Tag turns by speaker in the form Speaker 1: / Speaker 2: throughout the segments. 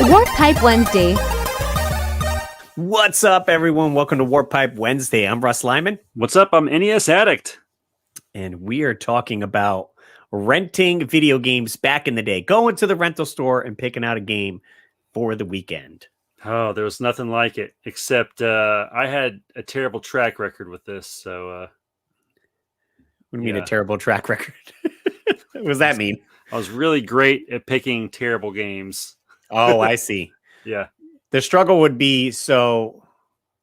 Speaker 1: Warp Pipe Wednesday.
Speaker 2: What's up, everyone? Welcome to Warp Pipe Wednesday. I'm Russ Lyman.
Speaker 3: What's up? I'm NES Addict.
Speaker 2: And we are talking about renting video games back in the day. Going to the rental store and picking out a game for the weekend.
Speaker 3: Oh, there was nothing like it, except I had a terrible track record with this. So,
Speaker 2: what do you mean a terrible track record? What does that mean?
Speaker 3: I was really great at picking terrible games.
Speaker 2: Oh, I see.
Speaker 3: Yeah.
Speaker 2: The struggle would be, so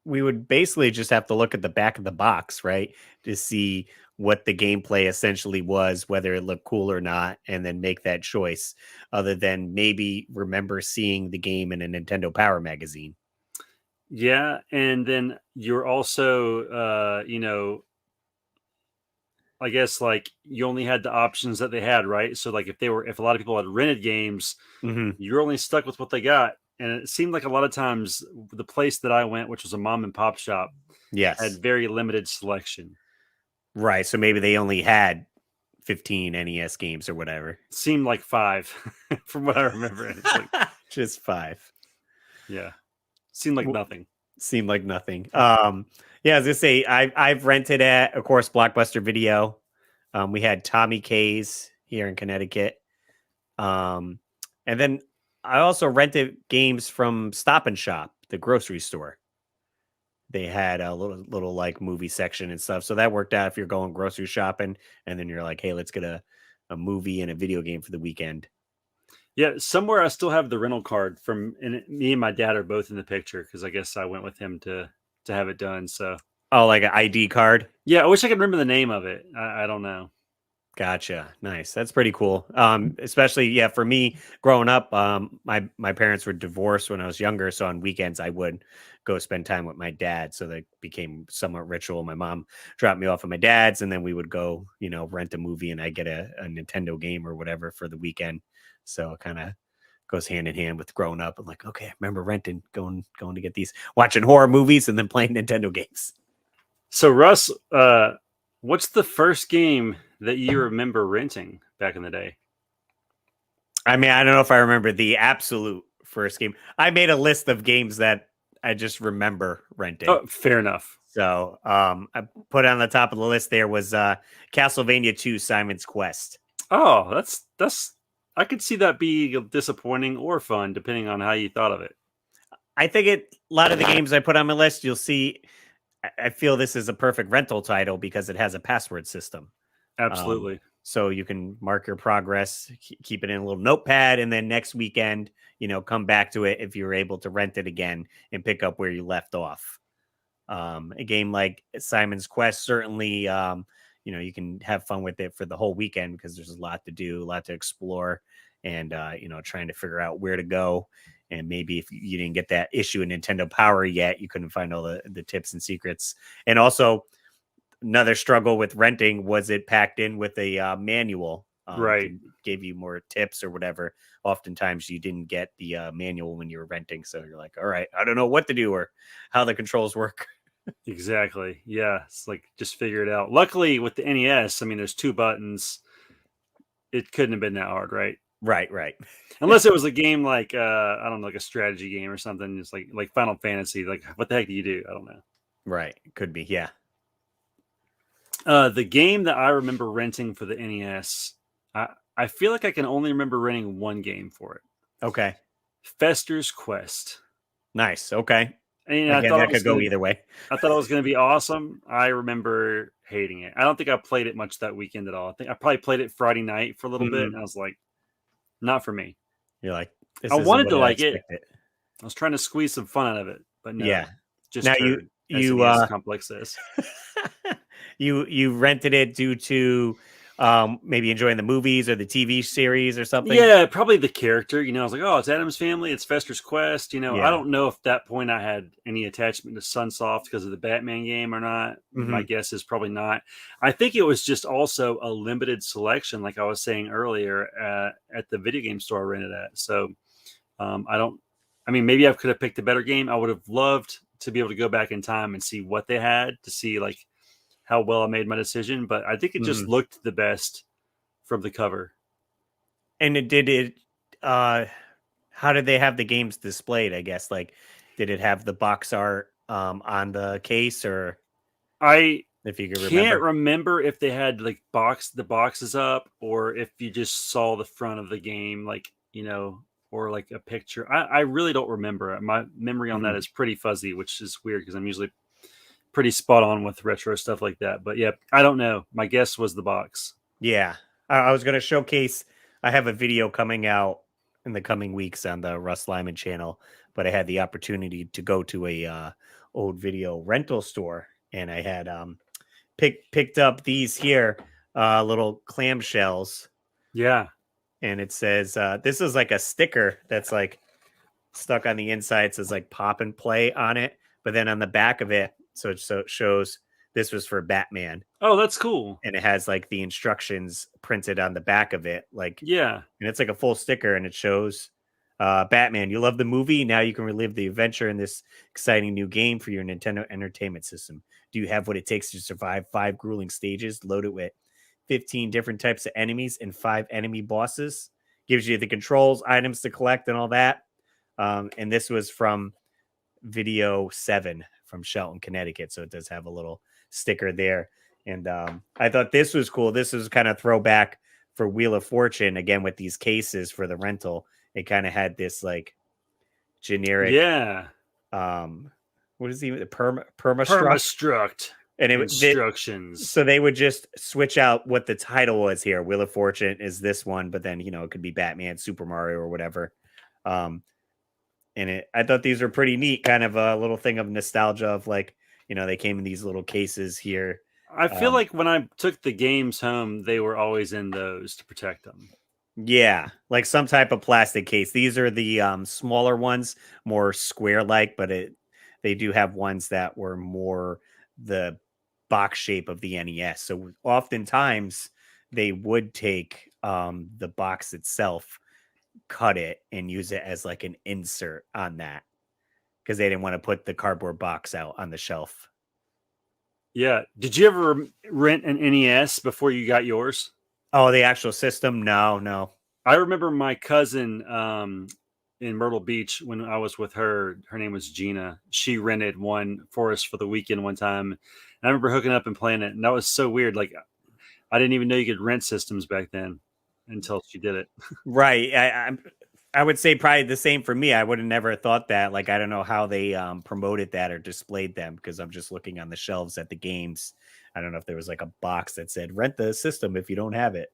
Speaker 2: we would basically just have to look at the back of the box, right? To see what the gameplay essentially was, whether it looked cool or not, and then make that choice, other than maybe remember seeing the game in a Nintendo Power magazine.
Speaker 3: Yeah. And then you're also, I guess like you only had the options that they had, right? So like if a lot of people had rented games, you're only stuck with what they got. And it seemed like a lot of times the place that I went, which was a mom and pop shop, had very limited selection.
Speaker 2: Right. So maybe they only had 15 NES games or whatever.
Speaker 3: It seemed like 5 from what I remember. It's like,
Speaker 2: just 5.
Speaker 3: Yeah. Seemed like nothing.
Speaker 2: Seemed like nothing. Yeah, as I say, I've rented at, of course, Blockbuster Video. We had Tommy K's here in Connecticut. And then I also rented games from Stop and Shop, the grocery store. They had a little like movie section and stuff. So that worked out if you're going grocery shopping and then you're like, hey, let's get a movie and a video game for the weekend.
Speaker 3: Yeah, somewhere I still have the rental card from, and me and my dad are both in the picture because I guess I went with him to have it done. So,
Speaker 2: oh, like an ID card?
Speaker 3: Yeah, I wish I could remember the name of it. I don't know.
Speaker 2: Gotcha. Nice. That's pretty cool. Especially, yeah, for me growing up, my parents were divorced when I was younger. So on weekends, I would go spend time with my dad. So that became somewhat ritual. My mom dropped me off at my dad's and then we would go, rent a movie and I get a Nintendo game or whatever for the weekend. So it kind of goes hand in hand with growing up. I'm like, okay, I remember renting, going to get these, watching horror movies and then playing Nintendo games.
Speaker 3: So Russ, what's the first game that you remember renting back in the day?
Speaker 2: I mean, I don't know if I remember the absolute first game. I made a list of games that I just remember renting.
Speaker 3: Oh, fair enough.
Speaker 2: So I put on the top of the list there was Castlevania 2 Simon's Quest.
Speaker 3: Oh, that's I could see that being disappointing or fun, depending on how you thought of it.
Speaker 2: I think a lot of the games I put on my list, you'll see, I feel this is a perfect rental title because it has a password system.
Speaker 3: Absolutely.
Speaker 2: So you can mark your progress, keep it in a little notepad, and then next weekend, come back to it if you're able to rent it again and pick up where you left off. A game like Simon's Quest, certainly, you can have fun with it for the whole weekend because there's a lot to do, a lot to explore, and, trying to figure out where to go. And maybe if you didn't get that issue in Nintendo Power yet, you couldn't find all the tips and secrets. And also, another struggle with renting was it packed in with a manual.
Speaker 3: Right.
Speaker 2: Gave you more tips or whatever. Oftentimes you didn't get the manual when you were renting. So you're like, all right, I don't know what to do or how the controls work.
Speaker 3: Exactly. Yeah. It's like, just figure it out. Luckily with the NES, I mean, there's 2 buttons. It couldn't have been that hard, right?
Speaker 2: Right.
Speaker 3: Unless it was a game like, I don't know, like a strategy game or something. It's like Final Fantasy. Like, what the heck do you do? I don't know.
Speaker 2: Right. Could be. Yeah.
Speaker 3: The game that I remember renting for the NES, I feel like I can only remember renting one game for it.
Speaker 2: Okay.
Speaker 3: Fester's Quest.
Speaker 2: Nice. Okay.
Speaker 3: And
Speaker 2: again,
Speaker 3: I thought
Speaker 2: that could go either way.
Speaker 3: I thought it was going to be awesome. I remember hating it. I don't think I played it much that weekend at all. I think I probably played it Friday night for a little bit, and I was like, not for me.
Speaker 2: You're like,
Speaker 3: I wanted to like it. I was trying to squeeze some fun out of it, but no.
Speaker 2: Yeah.
Speaker 3: Just
Speaker 2: now
Speaker 3: you complex is.
Speaker 2: you rented it due to maybe enjoying the movies or the TV series or something?
Speaker 3: Yeah, probably the character. I was like, oh, it's Adam's Family. It's Fester's Quest. I don't know if that point I had any attachment to Sunsoft because of the Batman game or not. My guess is probably not. I think it was just also a limited selection, like I was saying earlier, at the video game store I rented at. So maybe I could have picked a better game. I would have loved to be able to go back in time and see what they had to see like how well I made my decision, but I think it just looked the best from the cover.
Speaker 2: And it did it How did they have the games displayed? I guess like, did it have the box art on the case, or
Speaker 3: I
Speaker 2: if you could
Speaker 3: can't
Speaker 2: remember?
Speaker 3: remember if they had like the boxes up, or if you just saw the front of the game, like, or like a picture. I really don't remember. My memory on that
Speaker 2: Mhm.
Speaker 3: is pretty fuzzy, which is weird because I'm usually pretty spot on with retro stuff like that. But yeah, I don't know. My guess was the box.
Speaker 2: Yeah, I was going to showcase. I have a video coming out in the coming weeks on the Russ Lyman channel, but I had the opportunity to go to a old video rental store, and I had picked up these here little clamshells,
Speaker 3: Yeah.
Speaker 2: and it says this is like a sticker that's like stuck on the inside. It says like pop and play on it, but then on the back of it, so it shows this was for Batman,
Speaker 3: Oh, that's cool.
Speaker 2: and it has like the instructions printed on the back of it, like,
Speaker 3: Yeah.
Speaker 2: and it's like a full sticker, and it shows Batman. You love the movie. Now you can relive the adventure in this exciting new game for your Nintendo Entertainment System. Do you have what it takes to survive 5 grueling stages loaded with 15 different types of enemies and 5 enemy bosses? Gives you the controls, items to collect, and all that. And this was from Video 7 from Shelton, Connecticut. So it does have a little sticker there. And I thought this was cool. This was kind of throwback for Wheel of Fortune, again, with these cases for the rental. It kind of had this like generic,
Speaker 3: Yeah.
Speaker 2: what is the permastruct?
Speaker 3: Permastruct
Speaker 2: And
Speaker 3: instructions.
Speaker 2: so they would just switch out what the title was here. Wheel of Fortune is this one, but then, it could be Batman, Super Mario, or whatever. And I thought these were pretty neat, kind of a little thing of nostalgia of like, they came in these little cases here.
Speaker 3: I feel
Speaker 2: Um,
Speaker 3: like when I took the games home, they were always in those to protect them.
Speaker 2: yeah, like some type of plastic case. These are the smaller ones, more square like, but they do have ones that were more the box shape of the NES. So oftentimes they would take the box itself, cut it, and use it as like an insert on that, because they didn't want to put the cardboard box out on the shelf.
Speaker 3: Yeah. Did you ever rent an NES before you got yours?
Speaker 2: Oh, the actual system? No, no.
Speaker 3: I remember my cousin in Myrtle Beach when I was with her. Her name was Gina. She rented one for us for the weekend one time. And I remember hooking up and playing it. And that was so weird. Like, I didn't even know you could rent systems back then until she did it.
Speaker 2: Right. I would say probably the same for me. I would have never thought that. Like, I don't know how they promoted that or displayed them, because I'm just looking on the shelves at the games. I don't know if there was like a box that said rent the system if you don't have it.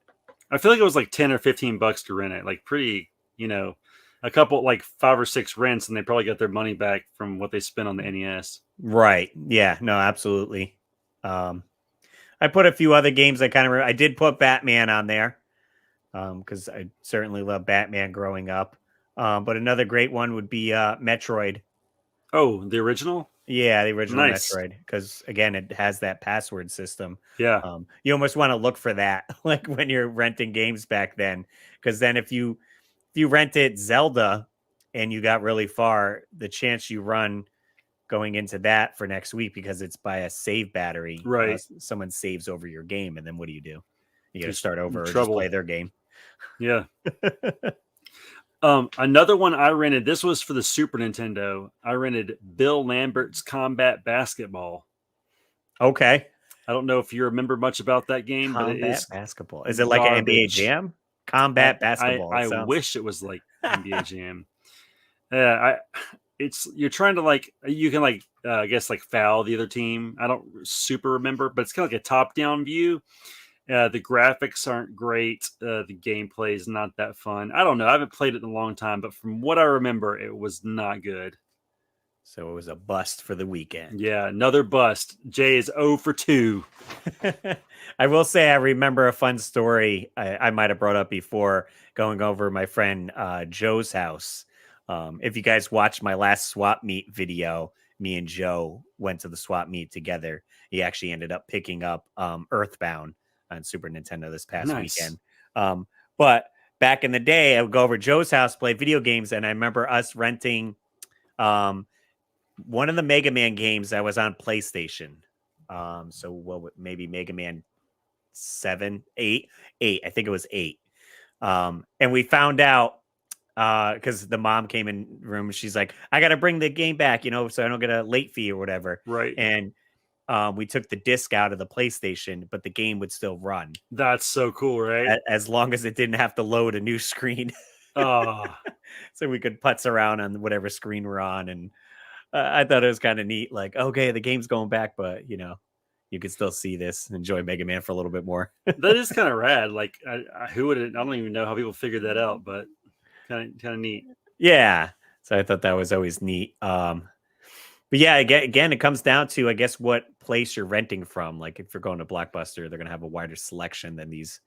Speaker 3: I feel like it was like 10 or 15 bucks to rent it. Like, pretty, a couple, like 5 or 6 rents, and they probably got their money back from what they spent on the NES.
Speaker 2: Right. Yeah. No, absolutely. I put a few other games. I did put Batman on there, because I certainly love Batman growing up. But another great one would be Metroid.
Speaker 3: Oh, the original?
Speaker 2: Yeah, the original
Speaker 3: Nice.
Speaker 2: Metroid, because again, it has that password system.
Speaker 3: Yeah.
Speaker 2: You almost want to look for that, like when you're renting games back then, because then if you rented Zelda and you got really far, the chance you run going into that for next week, because it's by a save battery,
Speaker 3: Right.
Speaker 2: someone saves over your game, and then what do? You got to
Speaker 3: Just
Speaker 2: start over or just
Speaker 3: trouble.
Speaker 2: play their game.
Speaker 3: Yeah. Another one I rented. This was for the Super Nintendo. I rented Bill Lambert's Combat Basketball.
Speaker 2: Okay.
Speaker 3: I don't know if you remember much about that game, but it
Speaker 2: Combat
Speaker 3: is
Speaker 2: basketball. Is it like an NBA
Speaker 3: garbage.
Speaker 2: Jam? Combat basketball. It
Speaker 3: I
Speaker 2: sounds
Speaker 3: wish it was like NBA Jam. Yeah, you're trying to like, you can like I guess like foul the other team. I don't super remember, but it's kind of like a top down view. The graphics aren't great. The gameplay is not that fun. I don't know. I haven't played it in a long time, but from what I remember, it was not good.
Speaker 2: so. It was a bust for the weekend.
Speaker 3: Yeah, another bust. Jay is 0 for 2.
Speaker 2: I will say I remember a fun story I might have brought up before, going over my friend Joe's house. If you guys watched my last swap meet video, me and Joe went to the swap meet together. He actually ended up picking up Earthbound on Super Nintendo this past
Speaker 3: Nice.
Speaker 2: weekend. But back in the day, I would go over to Joe's house, play video games, and I remember us renting one of the Mega Man games that was on PlayStation. So what, maybe Mega Man 7, 8, 8. I think it was 8. And we found out because the mom came in room and she's like, I got to bring the game back, so I don't get a late fee or whatever.
Speaker 3: Right.
Speaker 2: And we took the disc out of the PlayStation, but the game would still run.
Speaker 3: That's so cool, right?
Speaker 2: As long as it didn't have to load a new screen.
Speaker 3: Oh,
Speaker 2: So we could putz around on whatever screen we're on. And I thought it was kind of neat. Like, okay, the game's going back, but you could still see this, enjoy Mega Man for a little bit more.
Speaker 3: that is kind of rad. Like, who would I don't even know how people figured that out, but kind of neat.
Speaker 2: Yeah. So I thought that was always neat. But yeah, again, it comes down to, I guess, what place you're renting from. Like if you're going to Blockbuster, they're going to have a wider selection than these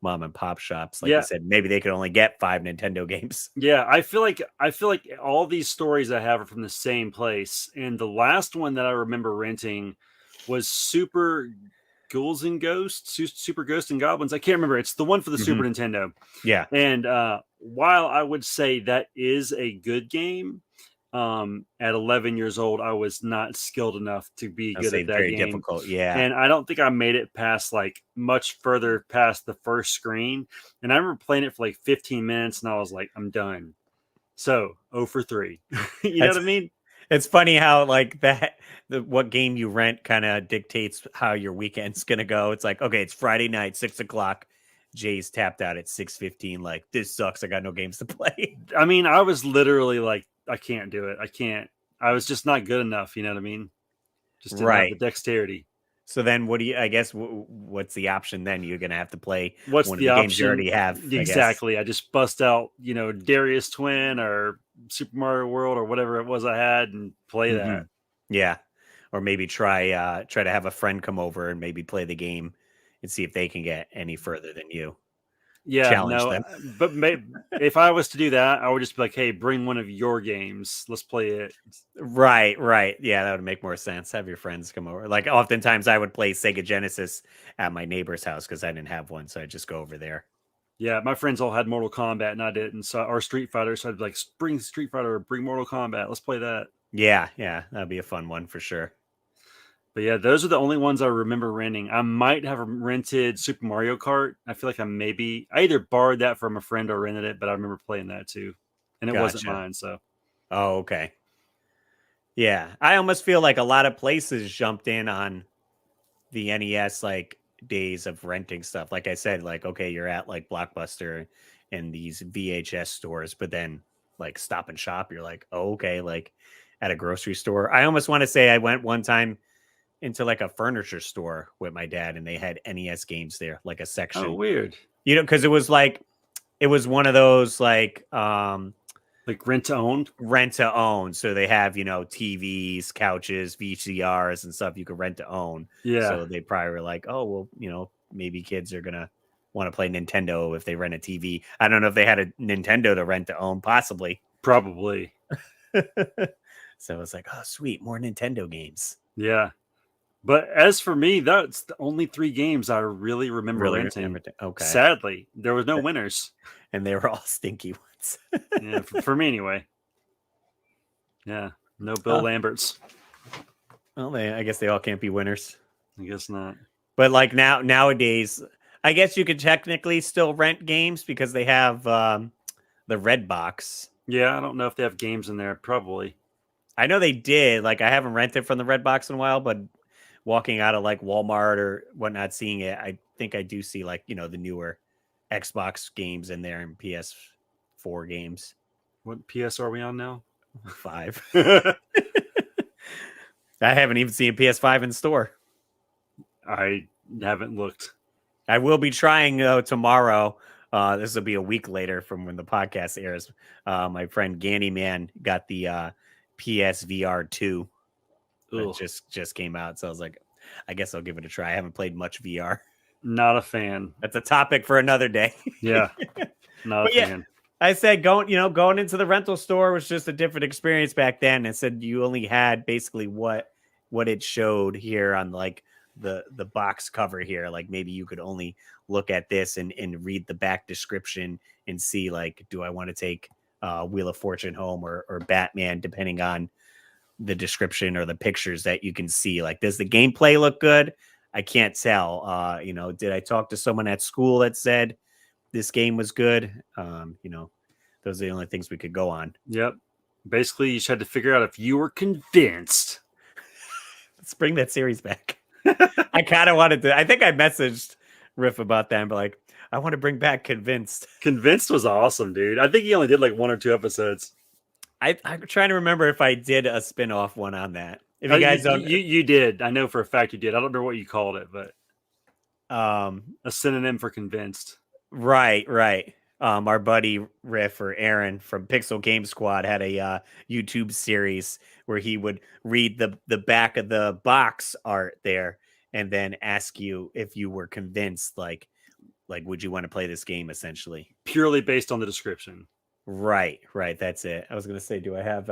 Speaker 2: mom and pop shops. Like you said, maybe they could only get 5 Nintendo games.
Speaker 3: Yeah, I feel like all these stories I have are from the same place. And the last one that I remember renting was Super Ghouls and Ghosts, Super Ghosts and Goblins. I can't remember. It's the one for the Super Nintendo.
Speaker 2: Yeah.
Speaker 3: And while I would say that is a good game, at 11 years old, I was not skilled enough to be good at that
Speaker 2: very
Speaker 3: game.
Speaker 2: difficult, yeah.
Speaker 3: And I don't think I made it past like much further past the first screen. And I remember playing it for like 15 minutes, and I was like, I'm done. So 0 for 3. You know what I mean?
Speaker 2: It's funny how like what game you rent kind of dictates how your weekend's gonna go. It's like, okay, it's Friday night, 6:00. Jay's tapped out at 6:15. Like, this sucks. I got no games to play.
Speaker 3: I mean, I was literally like, I can't do it. I can't. I was just not good enough. You know what I mean? Just didn't have the dexterity.
Speaker 2: So then, I guess, what's the option then? You're gonna have to play
Speaker 3: what's
Speaker 2: one
Speaker 3: the
Speaker 2: of the
Speaker 3: option
Speaker 2: games you already have.
Speaker 3: Exactly. I just bust out, Darius Twin or Super Mario World or whatever it was I had and play that.
Speaker 2: Yeah, or maybe try to have a friend come over and maybe play the game and see if they can get any further than you.
Speaker 3: Yeah,
Speaker 2: challenge them.
Speaker 3: But if I was to do that, I would just be like, hey, bring one of your games. Let's play it.
Speaker 2: Right. Yeah, that would make more sense. Have your friends come over. Like, oftentimes I would play Sega Genesis at my neighbor's house because I didn't have one, so I'd just go over there.
Speaker 3: Yeah, my friends all had Mortal Kombat and I didn't. So, or Street Fighter. So I'd be like, bring Street Fighter or bring Mortal Kombat. Let's play that.
Speaker 2: Yeah, that'd be a fun one for sure.
Speaker 3: But yeah, those are the only ones I remember renting. I might have rented Super Mario Kart. I feel like I either borrowed that from a friend or rented it, but I remember playing that too. And it wasn't mine, so.
Speaker 2: Oh, okay. Yeah, I almost feel like a lot of places jumped in on the NES like days of renting stuff. Like I said, like, okay, you're at like Blockbuster and these VHS stores, but then like Stop and Shop, you're like, oh, okay, like at a grocery store. I almost want to say I went one time into like a furniture store with my dad and they had NES games there, like a section.
Speaker 3: Oh, weird.
Speaker 2: Because it was one of those like
Speaker 3: rent to own.
Speaker 2: So they have, TVs, couches, VCRs and stuff you could rent to own.
Speaker 3: Yeah.
Speaker 2: So they probably were like, oh, well, maybe kids are going to want to play Nintendo if they rent a TV. I don't know if they had a Nintendo to rent to own, possibly.
Speaker 3: Probably.
Speaker 2: So it's like, oh, sweet, more Nintendo games.
Speaker 3: Yeah. But as for me, that's the only 3 games I really remember renting.
Speaker 2: Okay.
Speaker 3: Sadly, there was no winners.
Speaker 2: And they were all stinky ones.
Speaker 3: Yeah, for me anyway. Yeah, no Bill Lamberts.
Speaker 2: Well, I guess they all can't be winners.
Speaker 3: I guess not.
Speaker 2: But like nowadays, I guess you could technically still rent games because they have the Red Box.
Speaker 3: Yeah, I don't know if they have games in there. Probably.
Speaker 2: I know they did. Like, I haven't rented from the Red Box in a while, but walking out of like Walmart or whatnot, seeing it, I think I do see like, the newer Xbox games in there and PS4 games.
Speaker 3: What PS are we on now?
Speaker 2: 5. I haven't even seen PS5 in store.
Speaker 3: I haven't looked.
Speaker 2: I will be trying tomorrow. This will be a week later from when the podcast airs. My friend Ganny Man got the PSVR 2. It just came out, so I was like, I guess I'll give it a try. I haven't played much VR.
Speaker 3: Not a fan.
Speaker 2: That's a topic for another day.
Speaker 3: Yeah, not a fan.
Speaker 2: I said going into the rental store was just a different experience back then. It said you only had basically what it showed here on like the box cover here. Like maybe you could only look at this and read the back description and see like, do I want to take Wheel of Fortune home or Batman, depending on the description or the pictures that you can see. Like, does the gameplay look good? I can't tell. Did I talk to someone at school that said this game was good? those are the only things we could go on.
Speaker 3: Yep. Basically, you just had to figure out if you were convinced.
Speaker 2: Let's bring that series back. I kind of wanted to. I think I messaged Riff about that, but like, I want to bring back Convinced.
Speaker 3: Convinced was awesome, dude. I think he only did like 1 or 2 episodes.
Speaker 2: I'm trying to remember if I did a spin-off one on that. If you guys don't,
Speaker 3: you did. I know for a fact you did. I don't remember what you called it, but a synonym for convinced.
Speaker 2: Right. Our buddy Riff or Aaron from Pixel Game Squad had a YouTube series where he would read the back of the box art there and then ask you if you were convinced, like would you want to play this game, essentially.
Speaker 3: Purely based on the description.
Speaker 2: Right. That's it. I was gonna say, do I have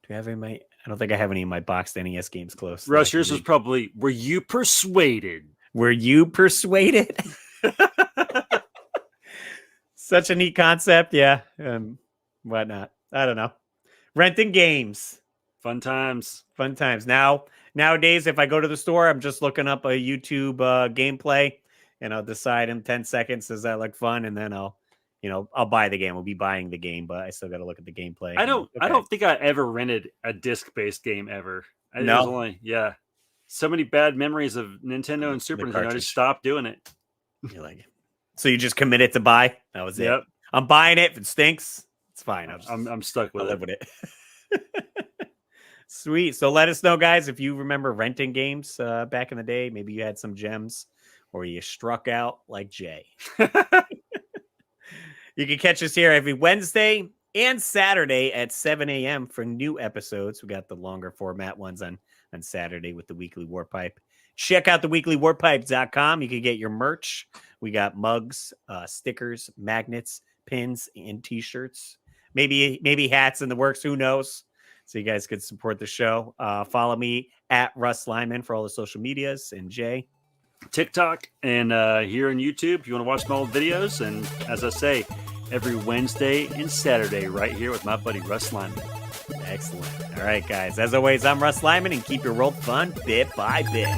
Speaker 2: any of my? I don't think I have any of my boxed NES games close.
Speaker 3: Russ, yours was probably, were you persuaded?
Speaker 2: Were you persuaded? Such a neat concept, yeah. Whatnot. I don't know. Renting games.
Speaker 3: Fun times.
Speaker 2: Nowadays, if I go to the store, I'm just looking up a YouTube gameplay, and I'll decide in 10 seconds, does that look fun? And then I'll buy the game. We'll be buying the game, but I still got to look at the gameplay.
Speaker 3: I don't think I ever rented a disc-based game ever.
Speaker 2: No.
Speaker 3: So many bad memories of Nintendo and Super Nintendo. I just stopped doing it.
Speaker 2: You're like, so you just committed to buy? That was it.
Speaker 3: Yep.
Speaker 2: I'm buying it. If it stinks, it's fine.
Speaker 3: I'm stuck with
Speaker 2: I'll live with it. Sweet. So let us know, guys, if you remember renting games back in the day. Maybe you had some gems or you struck out like Jay. You can catch us here every Wednesday and Saturday at 7 a.m. for new episodes. We got the longer format ones on Saturday with the Weekly Warpipe. Check out the weeklywarpipe.com. You can get your merch. We got mugs, stickers, magnets, pins, and t-shirts. Maybe hats in the works. Who knows? So you guys could support the show. Follow me at Russ Lyman for all the social medias, and Jay.
Speaker 3: TikTok and here on YouTube if you want to watch my old videos. And as I say, every Wednesday and Saturday right here with my buddy Russ Lyman.
Speaker 2: Excellent. All right, guys. As always, I'm Russ Lyman, and keep your world fun bit by bit.